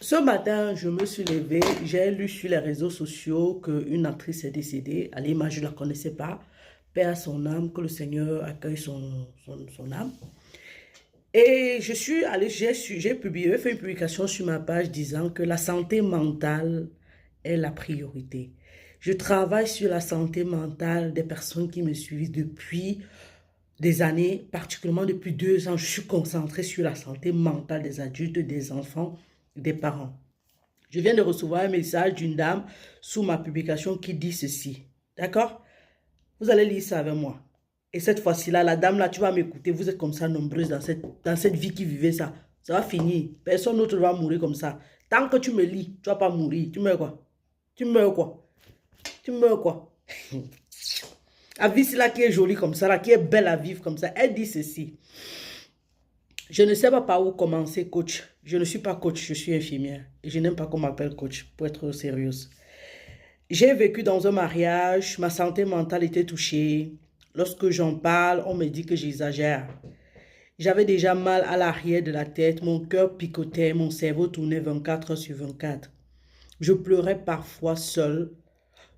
Ce matin, je me suis levée, j'ai lu sur les réseaux sociaux qu'une actrice est décédée. À l'image, je ne la connaissais pas. Paix à son âme, que le Seigneur accueille son âme. Et je suis allée, j'ai publié, j'ai fait une publication sur ma page disant que la santé mentale est la priorité. Je travaille sur la santé mentale des personnes qui me suivent depuis des années, particulièrement depuis 2 ans. Je suis concentrée sur la santé mentale des adultes, des enfants, des parents. Je viens de recevoir un message d'une dame sous ma publication qui dit ceci. D'accord? Vous allez lire ça avec moi. Et cette fois-ci, là, la dame, là, tu vas m'écouter. Vous êtes comme ça, nombreuses dans cette vie qui vivait ça. Ça va finir. Personne d'autre va mourir comme ça. Tant que tu me lis, tu ne vas pas mourir. Tu meurs quoi? Tu meurs quoi? Tu meurs quoi? La vie, c'est là qui est jolie comme ça, là, qui est belle à vivre comme ça. Elle dit ceci. Je ne sais pas par où commencer, coach. Je ne suis pas coach, je suis infirmière. Et je n'aime pas qu'on m'appelle coach, pour être sérieuse. J'ai vécu dans un mariage, ma santé mentale était touchée. Lorsque j'en parle, on me dit que j'exagère. J'avais déjà mal à l'arrière de la tête, mon cœur picotait, mon cerveau tournait 24 heures sur 24. Je pleurais parfois seule.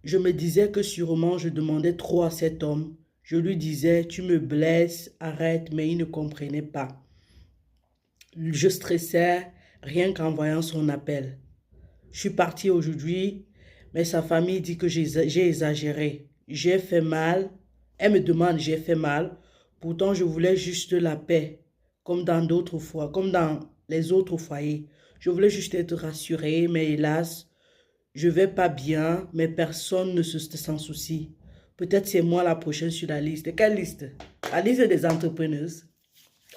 Je me disais que sûrement je demandais trop à cet homme. Je lui disais, tu me blesses, arrête, mais il ne comprenait pas. Je stressais rien qu'en voyant son appel. Je suis partie aujourd'hui, mais sa famille dit que j'ai exagéré. J'ai fait mal. Elle me demande, j'ai fait mal. Pourtant, je voulais juste la paix, comme dans d'autres fois, comme dans les autres foyers. Je voulais juste être rassurée, mais hélas, je vais pas bien, mais personne ne s'en soucie. Peut-être c'est moi la prochaine sur la liste. Quelle liste? La liste des entrepreneuses.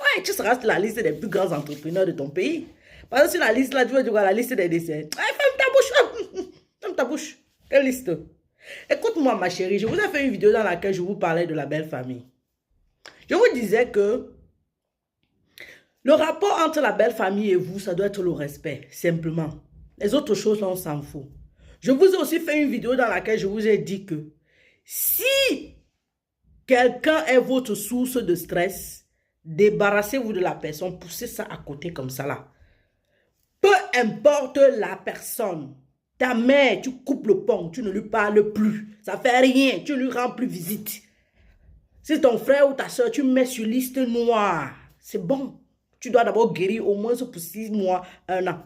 Ouais, tu seras sur la liste des plus grands entrepreneurs de ton pays. Parce que sur la liste, là, tu vas dire la liste des décès. Ouais, ferme ta bouche. Ferme ta bouche. Quelle liste? Écoute-moi, ma chérie, je vous ai fait une vidéo dans laquelle je vous parlais de la belle famille. Je vous disais que le rapport entre la belle famille et vous, ça doit être le respect, simplement. Les autres choses, on s'en fout. Je vous ai aussi fait une vidéo dans laquelle je vous ai dit que si quelqu'un est votre source de stress, débarrassez-vous de la personne, poussez ça à côté comme ça là. Peu importe la personne, ta mère, tu coupes le pont, tu ne lui parles plus. Ça fait rien, tu ne lui rends plus visite. Si ton frère ou ta soeur, tu mets sur liste noire, c'est bon. Tu dois d'abord guérir au moins pour 6 mois, 1 an.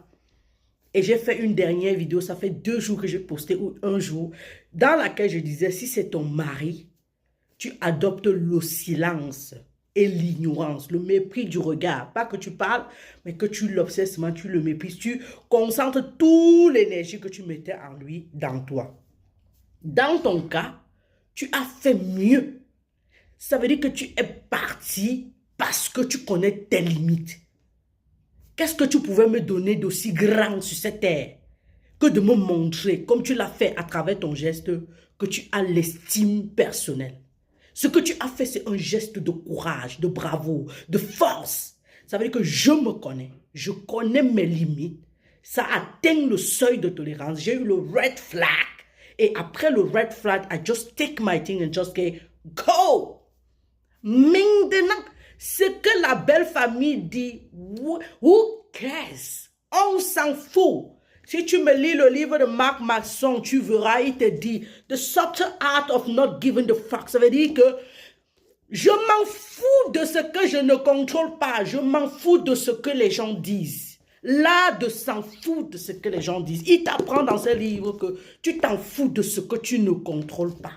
Et j'ai fait une dernière vidéo, ça fait 2 jours que j'ai posté, ou 1 jour, dans laquelle je disais, si c'est ton mari, tu adoptes le silence et l'ignorance, le mépris du regard. Pas que tu parles, mais que tu l'observes, tu le méprises. Tu concentres toute l'énergie que tu mettais en lui dans toi. Dans ton cas, tu as fait mieux. Ça veut dire que tu es parti parce que tu connais tes limites. Qu'est-ce que tu pouvais me donner d'aussi grand sur cette terre que de me montrer, comme tu l'as fait à travers ton geste, que tu as l'estime personnelle? Ce que tu as fait, c'est un geste de courage, de bravoure, de force. Ça veut dire que je me connais. Je connais mes limites. Ça atteint le seuil de tolérance. J'ai eu le red flag. Et après le red flag, I just take my thing and just go. Maintenant, ce que la belle famille dit, who cares? On s'en fout. Si tu me lis le livre de Marc Masson, tu verras, il te dit The Subtle Art of Not Giving the Fuck. Ça veut dire que je m'en fous de ce que je ne contrôle pas. Je m'en fous de ce que les gens disent. L'art de s'en foutre de ce que les gens disent. Il t'apprend dans ce livre que tu t'en fous de ce que tu ne contrôles pas.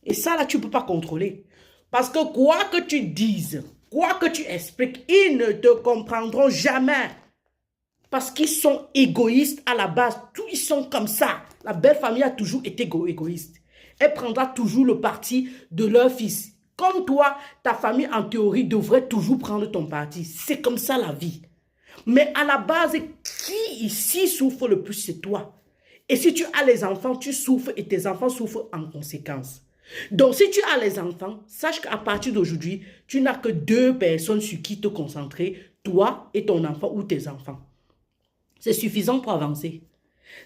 Et ça, là, tu ne peux pas contrôler. Parce que quoi que tu dises, quoi que tu expliques, ils ne te comprendront jamais. Parce qu'ils sont égoïstes à la base. Tous, ils sont comme ça. La belle famille a toujours été égoïste. Elle prendra toujours le parti de leur fils. Comme toi, ta famille, en théorie, devrait toujours prendre ton parti. C'est comme ça la vie. Mais à la base, qui ici souffre le plus, c'est toi. Et si tu as les enfants, tu souffres et tes enfants souffrent en conséquence. Donc, si tu as les enfants, sache qu'à partir d'aujourd'hui, tu n'as que 2 personnes sur qui te concentrer, toi et ton enfant ou tes enfants. C'est suffisant pour avancer.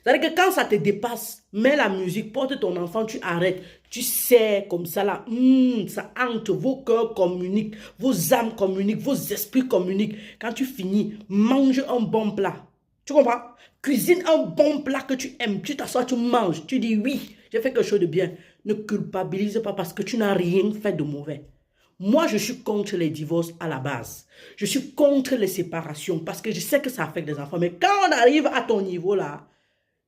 C'est-à-dire que quand ça te dépasse, mets la musique, porte ton enfant, tu arrêtes. Tu sais, comme ça là, ça entre, vos cœurs communiquent, vos âmes communiquent, vos esprits communiquent. Quand tu finis, mange un bon plat. Tu comprends? Cuisine un bon plat que tu aimes. Tu t'assois, tu manges. Tu dis oui, j'ai fait quelque chose de bien. Ne culpabilise pas parce que tu n'as rien fait de mauvais. Moi, je suis contre les divorces à la base. Je suis contre les séparations parce que je sais que ça affecte les enfants. Mais quand on arrive à ton niveau là,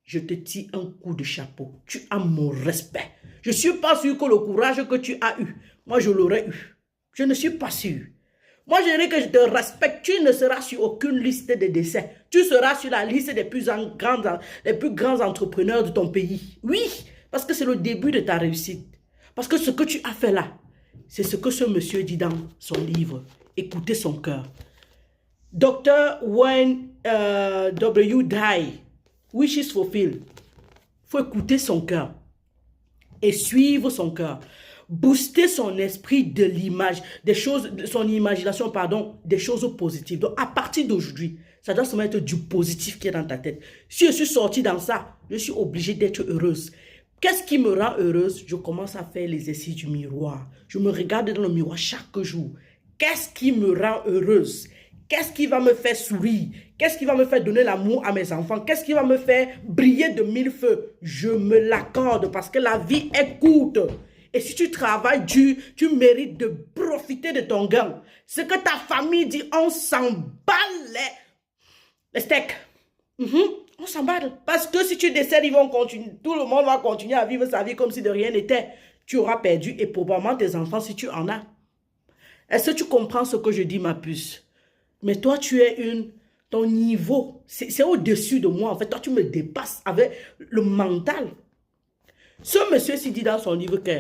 je te tire un coup de chapeau. Tu as mon respect. Je ne suis pas sûr que le courage que tu as eu, moi je l'aurais eu. Je ne suis pas sûr. Moi, je dirais que je te respecte. Tu ne seras sur aucune liste de décès. Tu seras sur la liste des plus grands entrepreneurs de ton pays. Oui, parce que c'est le début de ta réussite. Parce que ce que tu as fait là, c'est ce que ce monsieur dit dans son livre. Écoutez son cœur. Dr. Wayne W. Dye, Wishes Fulfilled. Il faut écouter son cœur et suivre son cœur. Booster son esprit de l'image, son imagination, pardon, des choses positives. Donc, à partir d'aujourd'hui, ça doit se mettre du positif qui est dans ta tête. Si je suis sortie dans ça, je suis obligée d'être heureuse. Qu'est-ce qui me rend heureuse? Je commence à faire l'exercice du miroir. Je me regarde dans le miroir chaque jour. Qu'est-ce qui me rend heureuse? Qu'est-ce qui va me faire sourire? Qu'est-ce qui va me faire donner l'amour à mes enfants? Qu'est-ce qui va me faire briller de mille feux? Je me l'accorde parce que la vie est courte. Et si tu travailles dur, tu mérites de profiter de ton gain. Ce que ta famille dit, on s'en bat les steaks. On s'en bat. Parce que si tu décèdes, ils vont continuer. Tout le monde va continuer à vivre sa vie comme si de rien n'était. Tu auras perdu et probablement tes enfants si tu en as. Est-ce que tu comprends ce que je dis, ma puce? Mais toi, tu es ton niveau, c'est au-dessus de moi. En fait, toi, tu me dépasses avec le mental. Ce monsieur-ci dit dans son livre que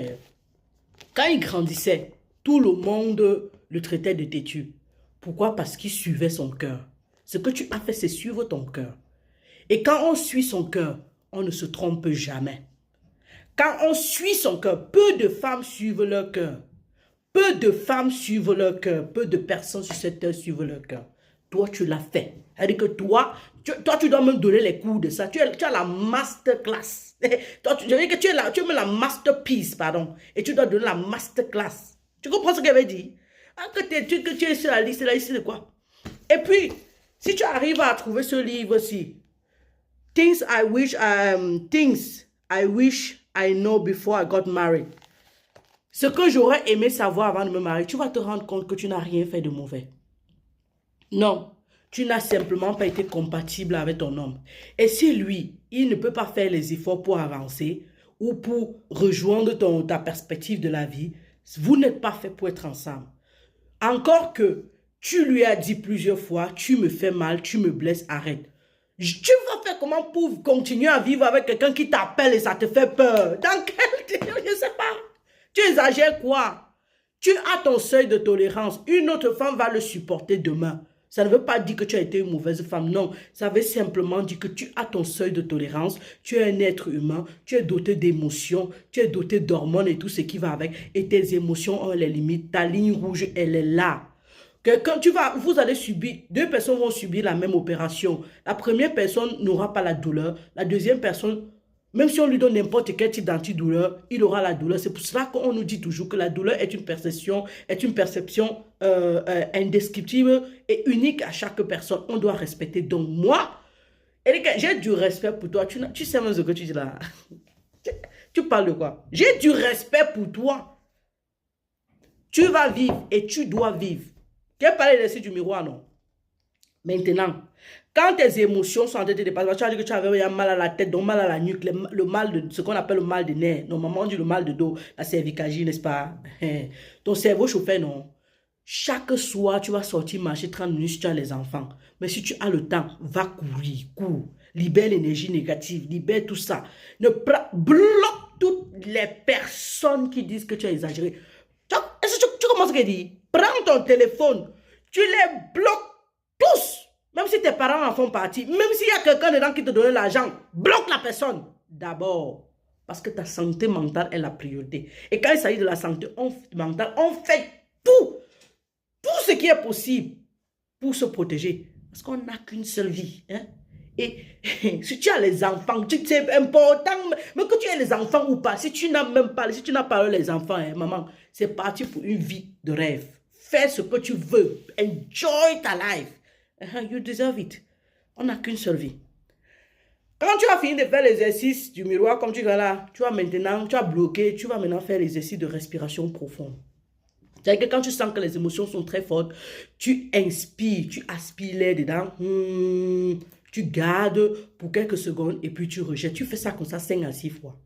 quand il grandissait, tout le monde le traitait de têtu. Pourquoi? Parce qu'il suivait son cœur. Ce que tu as fait, c'est suivre ton cœur. Et quand on suit son cœur, on ne se trompe jamais. Quand on suit son cœur, peu de femmes suivent leur cœur. Peu de femmes suivent leur cœur. Peu de personnes sur cette terre suivent leur cœur. Toi, tu l'as fait. C'est-à-dire que toi, tu dois me donner les cours de ça. Tu as la masterclass. Toi, je veux dire que tu es la masterpiece, pardon. Et tu dois donner la masterclass. Tu comprends ce qu'elle veut dire? Ah, que tu es sur la liste de quoi? Et puis, si tu arrives à trouver ce livre-ci, Things I wish I know before I got married. Ce que j'aurais aimé savoir avant de me marier, tu vas te rendre compte que tu n'as rien fait de mauvais. Non, tu n'as simplement pas été compatible avec ton homme. Et si lui, il ne peut pas faire les efforts pour avancer ou pour rejoindre ta perspective de la vie, vous n'êtes pas fait pour être ensemble. Encore que tu lui as dit plusieurs fois, tu me fais mal, tu me blesses, arrête. Tu vas faire comment pour continuer à vivre avec quelqu'un qui t'appelle et ça te fait peur? Dans quel... Je ne sais pas. Tu exagères quoi? Tu as ton seuil de tolérance. Une autre femme va le supporter demain. Ça ne veut pas dire que tu as été une mauvaise femme. Non, ça veut simplement dire que tu as ton seuil de tolérance. Tu es un être humain. Tu es doté d'émotions. Tu es doté d'hormones et tout ce qui va avec. Et tes émotions ont les limites. Ta ligne rouge, elle est là. Quand vous allez subir, deux personnes vont subir la même opération. La première personne n'aura pas la douleur. La deuxième personne, même si on lui donne n'importe quel type d'antidouleur, il aura la douleur. C'est pour cela qu'on nous dit toujours que la douleur est une perception indescriptible et unique à chaque personne. On doit respecter. Donc moi, Erika, j'ai du respect pour toi. Tu sais même ce que tu dis là. Tu parles de quoi? J'ai du respect pour toi. Tu vas vivre et tu dois vivre. Tu as parlé de du miroir, non? Maintenant, quand tes émotions sont en train de dépasser, tu as dit que tu avais un mal à la tête, donc mal à la nuque, ce qu'on appelle le mal de nerfs. Normalement, on dit le mal de dos, la cervicagie, n'est-ce pas? Ton cerveau chauffait, non? Chaque soir, tu vas sortir marcher 30 minutes si tu as les enfants. Mais si tu as le temps, va courir, cours. Libère l'énergie négative, libère tout ça. Bloque toutes les personnes qui disent que tu as exagéré. Est-ce que tu commences à dire? Prends ton téléphone, tu les bloques tous. Même si tes parents en font partie, même s'il y a quelqu'un dedans qui te donne l'argent, bloque la personne. D'abord, parce que ta santé mentale est la priorité. Et quand il s'agit de la santé mentale, on fait tout ce qui est possible pour se protéger. Parce qu'on n'a qu'une seule vie. Hein? Et si tu as les enfants, c'est important, mais que tu aies les enfants ou pas, si tu n'as pas les enfants, hein, maman, c'est parti pour une vie de rêve. Fais ce que tu veux. Enjoy ta life. You deserve it. On n'a qu'une seule vie. Quand tu as fini de faire l'exercice du miroir, comme tu vas là, tu as bloqué, tu vas maintenant faire l'exercice de respiration profonde. C'est-à-dire que quand tu sens que les émotions sont très fortes, tu inspires, tu aspires l'air dedans, tu gardes pour quelques secondes et puis tu rejettes. Tu fais ça comme ça 5 à 6 fois.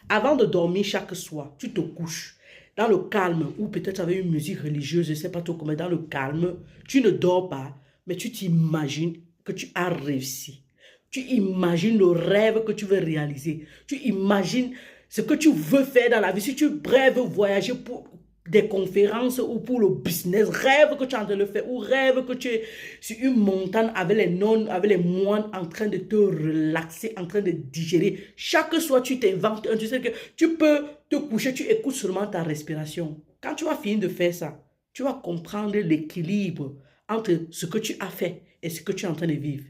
Avant de dormir chaque soir, tu te couches dans le calme ou peut-être avec une musique religieuse, je ne sais pas trop comment, dans le calme, tu ne dors pas, mais tu t'imagines que tu as réussi. Tu imagines le rêve que tu veux réaliser. Tu imagines ce que tu veux faire dans la vie. Si tu rêves voyager pour des conférences ou pour le business, rêve que tu es en train de le faire ou rêve que tu es sur une montagne avec les nonnes, avec les moines en train de te relaxer, en train de digérer. Chaque soir, tu t'inventes, tu sais que tu peux te coucher, tu écoutes seulement ta respiration. Quand tu vas finir de faire ça, tu vas comprendre l'équilibre entre ce que tu as fait et ce que tu es en train de vivre.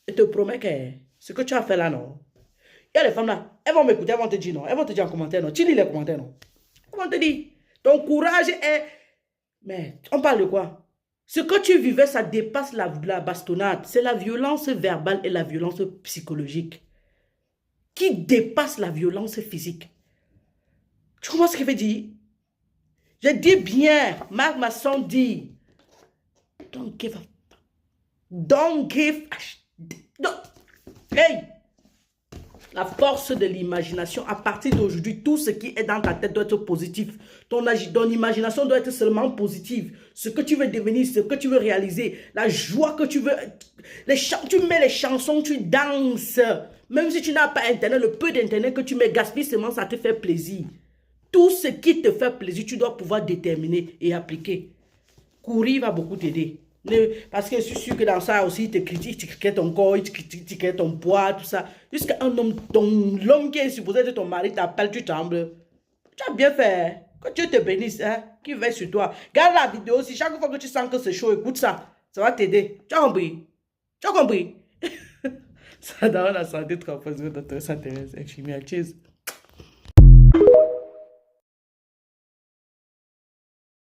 Je te promets que ce que tu as fait là, non. Il y a les femmes là, elles vont m'écouter, elles vont te dire non. Elles vont te dire en commentaire non. Tu lis les commentaires non. Elles vont te dire, ton courage est... Mais on parle de quoi? Ce que tu vivais, ça dépasse la bastonnade. C'est la violence verbale et la violence psychologique qui dépasse la violence physique. Tu comprends ce que je veux dire? Je dis bien, Marc Masson dit, don't give a... Don't give a... Hey! La force de l'imagination, à partir d'aujourd'hui, tout ce qui est dans ta tête doit être positif. Ton imagination doit être seulement positive. Ce que tu veux devenir, ce que tu veux réaliser, la joie que tu veux... tu mets les chansons, tu danses. Même si tu n'as pas Internet, le peu d'Internet que tu mets, gaspille seulement, ça te fait plaisir. Tout ce qui te fait plaisir, tu dois pouvoir déterminer et appliquer. Courir va beaucoup t'aider. Parce que je suis sûr que dans ça aussi, ils te critiquent, tu critiques ton corps, tu critiques ton poids, tout ça. Jusqu'à un homme, l'homme qui est supposé être ton mari t'appelle, tu trembles. Tu as bien fait. Que Dieu te bénisse, hein, qui veille sur toi. Garde la vidéo aussi. Chaque fois que tu sens que c'est chaud, écoute ça. Ça va t'aider. Tu as compris? Tu as compris? Ça donne la santé, 3 Dr. Santé, Cheers.